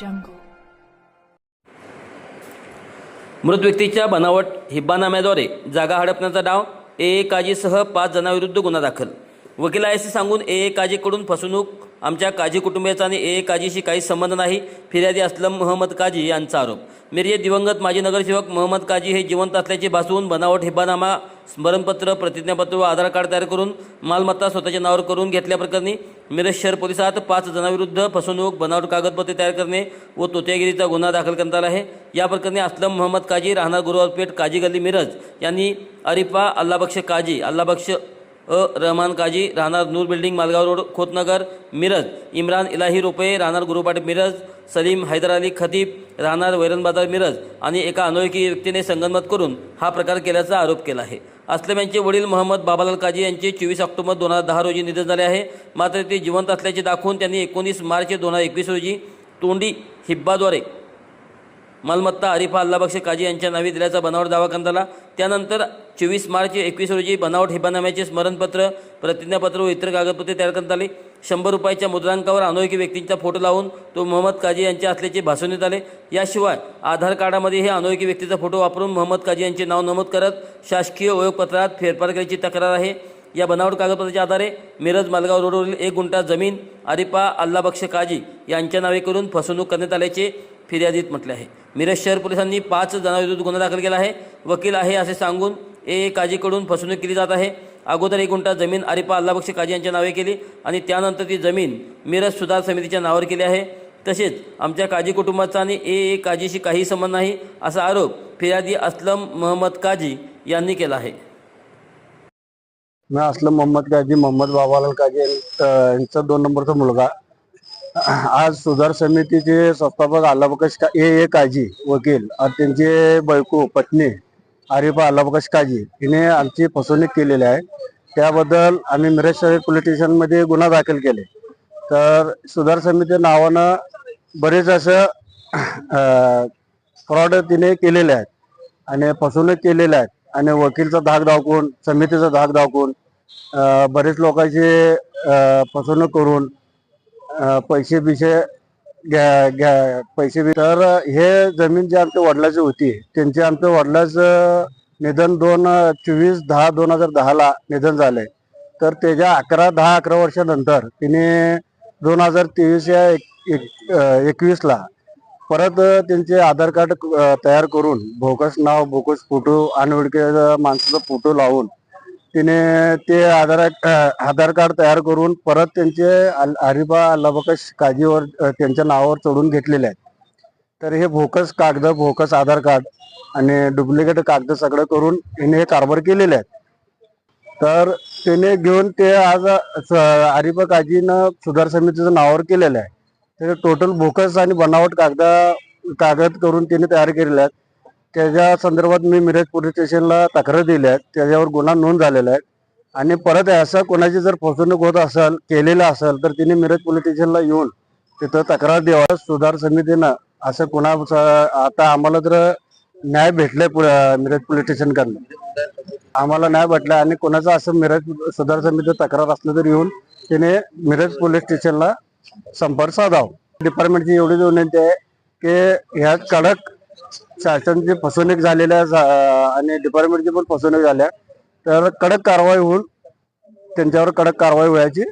jungle. मृत व्यक्तीच्या बनावट हिब्बानाम्याद्वारे जागा हडपण्याचा डाव ए काजीसह 5 जणांविरुद्ध गुन्हा दाखल. वकील आहे असे सांगून काजीकडून फसवणूक. आमच्या काजी कुटुंबियाचा आणि काजीशी काही संबंध नाही, फिर्यादी असलम महम्मद काजी यांचा आरोप. मिरजे दिवंगत माजी नगरसेवक महम्मद काजी हे जिवंत असल्याचे भासवून बनावट हिब्बानामा, स्मरणपत्र, प्रतिज्ञापत्र व आधार कार्ड तयार करून मालमत्ता स्वतःच्या नावावर करून घेतल्याप्रकरणी मिरज शहर पोलिसात 5 जणांविरुद्ध फसवणूक, बनावट कागदपत्रे तयार करणे व तोत्यागिरीचा गुन्हा दाखल करण्यात आला आहे. या प्रकरणी असलम महम्मद काजी राहणार गुरुवारपेठ काजी गल्ली मिरज यांनी अरिफा अल्लाबख्श काजी, अल्लाबख्श रहमान काजी राहणार नूर बिल्डिंग मालगाव रोड खोतनगर मिरज, इम्रान इलाही रुपये राहणार गुरुपाट मिरज, सलीम हैदर अली खतीब राहणार वैरण बाजार मिरज आणि एका अनोळखी व्यक्तीने संगनमत करून हा प्रकार केल्याचा आरोप केला आहे. असलम यांचे वडील मोहम्मद बाबालाल काजी यांचे 24 ऑक्टोबर 2010 रोजी निधन झाले आहे. मात्र ते जिवंत असल्याचे दाखवून त्यांनी 19 मार्च 2021 रोजी तोंडी हिब्बाद्वारे मालमत्ता अरिफा अल्लाबख्श काजी यांच्या नावे दिल्याचा बनावट दावा करण्यात आला. त्यानंतर 24 मार्च 2021 रोजी बनावट हिब्बानाम्याचे स्मरणपत्र, प्रतिज्ञापत्र व इतर कागदपत्रे तयार करण्यात आले. 100 रुपयाच्या मुद्रांकावर अनोळखी व्यक्तींचा फोटो लावून तो मोहम्मद काजी यांचे असल्याचे भासवण्यात आले. याशिवाय आधार कार्डामध्ये हे अनोळखी व्यक्तीचा फोटो वापरून मोहम्मद काजी यांचे नाव नमूद करत शासकीय ओळखपत्रात फेरफार केल्याची तक्रार आहे. या बनावट कागदपत्राच्या आधारे मिरज मालगाव रोडवरील 1 गुंठा जमीन अरिफा अल्लाबख्श काजी यांच्या नावे करून फसवणूक करण्यात आल्याचे फिर्यादीत म्हटले आहे. मिरज शहर पोलिसांनी 5 जणांविरुद्ध गुन्हा दाखल केला आहे. वकील आहे असे सांगून काजीकडून फसवणूक केली जात आहे. अगोदर 1 गुंठा जमीन अरिफा अल्लाबख्श काजी यांच्या नावे केली आणि त्यानंतर ती जमीन मिरज सुधार समितीच्या नावावर केली आहे. तसेच आमच्या काजी कुटुंबाचा आणि काजीशी काही संबंध नाही असा आरोप फिर्यादी असलम महम्मद काजी यांनी केला आहे. मैं असलम मोहम्मद काजी, मोहम्मद बाबालाल काजी यांचा 2 नंबरचा मुलगा. आज सुधार समितीचे संस्थापक अल्लाबख्श काजी वकील आणि त्यांचे बायको पत्नी अरिफा अल्लाबख्श काजी हिने आमची फसवणूक केलेली आहे. त्याबद्दल आम्ही मिरज शहर पोलीस स्टेशनमध्ये गुन्हा दाखल केले. तर सुधार समिती नावानं बरेच असं फ्रॉड तिने केलेले आहेत आणि फसवणूक केलेले आहेत आणि वकीलचा धाक दाखवून, समितीचा धाक दाखवून बरेच लोकांची फसवणूक करून पैसे तर हे जमीन जी आमच्या वडिलाची होती त्यांची आमच्या वडिलाचं निधन 24/10/2010 ला निधन झालंय. तर त्याच्या 11 वर्षानंतर तिने 2023 या 21 ला परत त्यांचे आधार कार्ड तयार करून बोगस नाव, बोगस फोटो, अनोळखी माणसाचा फोटो लावून तिने ते आधार कार्ड तयार करून परत त्यांचे अरिफा अल्लाबख्श काजीवर त्यांच्या नावावर चढून घेतलेले आहेत. तर हे बोगस कागद, बोगस आधार कार्ड आणि डुप्लिकेट कागद सगळं करून हिने हे कारभार केलेले आहेत. तर त्याने घेऊन ते आज अरिफा काजीनं सुधार समितीचं नावावर केलेलं आहे. ते टोटल बोगस आणि बनावट कागद करून त्याने तयार केलेले आहेत. त्याच्या संदर्भात मी मिरज पोलीस स्टेशनला तक्रार दिली आहे. त्याच्यावर गुन्हा नोंद झालेला आहे आणि परत असं कोणाची जर फसवणूक होत असेल, केलेलं असेल तर तिने मिरज पोलीस स्टेशनला येऊन तिथं तक्रार द्यावा. सुधार समितीनं असं कोणा आता आम्हाला जर न्याय भेटलाय मिरज पोलीस स्टेशनकडनं, आम्हाला न्याय भेटला आणि कोणाचं असं मिरज सुधार समिती तक्रार असलं तर येऊन तिने मिरज पोलीस स्टेशनला संपर्क साधावा. डिपार्टमेंटची एवढीच विनंती आहे की ह्या कडक शासनाची फसवणूक झालेल्या आणि डिपार्टमेंटची पण फसवणूक झाल्या तर कडक कारवाई होऊन त्यांच्यावर कडक कारवाई व्हायची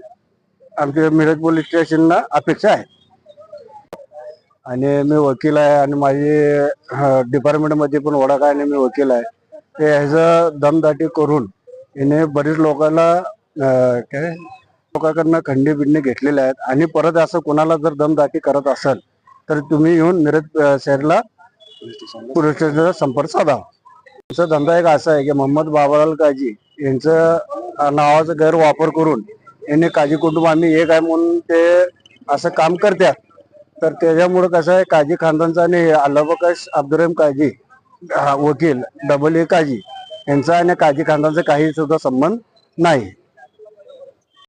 आमच्या मिरज पोलीस स्टेशनला अपेक्षा आहे. आणि मी वकील आहे आणि माझी डिपार्टमेंटमध्ये पण ओळख आहे आणि मी वकील आहे. ते ह्याचं दमदाटी करून हिने बरीच लोकांकडनं खंडी बिंडी घेतलेल्या आहेत आणि परत असं कोणाला जर दमदाटी करत असेल तर तुम्ही येऊन मिरज शहरला पोलीस स्टेशनचा संपर्क साधावा. त्यांचा धंदा एक असा आहे की मोहम्मद बाबालाल काजी यांचं नावाचा गैरवापर करून यांनी काजी कुटुंब आम्ही एक आहे म्हणून ते असं काम करतात. तर त्याच्यामुळं कसं आहे, काजी खानदानचा आणि अल्लाबख्श अब्दुरहीम काजी वकील AA काजी यांचा आणि काजी खानदानचा काही सुद्धा संबंध नाही.